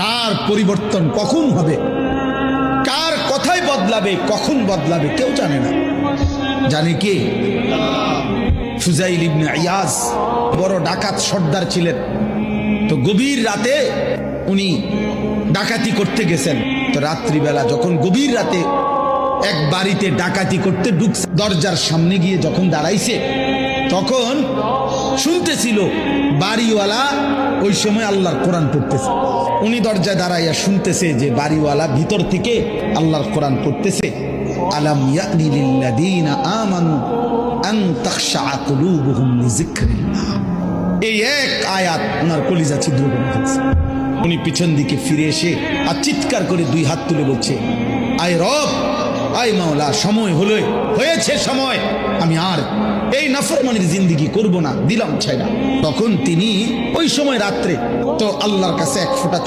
কার পরিবর্তন কখন হবে, কার কথাই বদলাবে, কখন বদলাবে কেউ জানে না। জানে কে? ফুজাইল ইবনে ইয়াজ বড় ডাকাত সর্দার ছিলেন। তো গভীর রাতে উনি ডাকাতি করতে গেছেন। তো রাত্রিবেলা যখন গভীর রাতে এক বাড়িতে ডাকাতি করতে ঢুকছে, দরজার সামনে গিয়ে যখন দাঁড়াইছে তখন শুনতেছিল বাড়িওয়ালা ওই সময় আল্লাহর কোরআন পড়তেছে। উনি দরজায় দাঁড়াইয়া শুনতেছে যে বাড়িওয়ালা ভিতর থেকে আল্লাহর কোরআন পড়তেছে, আলাম ইয়ানি লিল্লাযীনা আমানু আন তাখশা কুলুবুহুম লিযিকরিল্লাহ। এই এক আয়াত ওনার কলিজা ছিদ্র করে ফেলছে। উনি পিছন দিকে ফিরে এসে আর চিৎকার করে দুই হাত তুলে বলছে, আয় রব, আয় মাওলা, সময় হলো, হয়েছে সময়, আমি আর এই নাফরমানির জিন্দেগি করব না, দিলাম ছাইড়া। তখন তিনি ওই সময় রাত্রে তো আল্লাহর কাছে এক ফোঁটা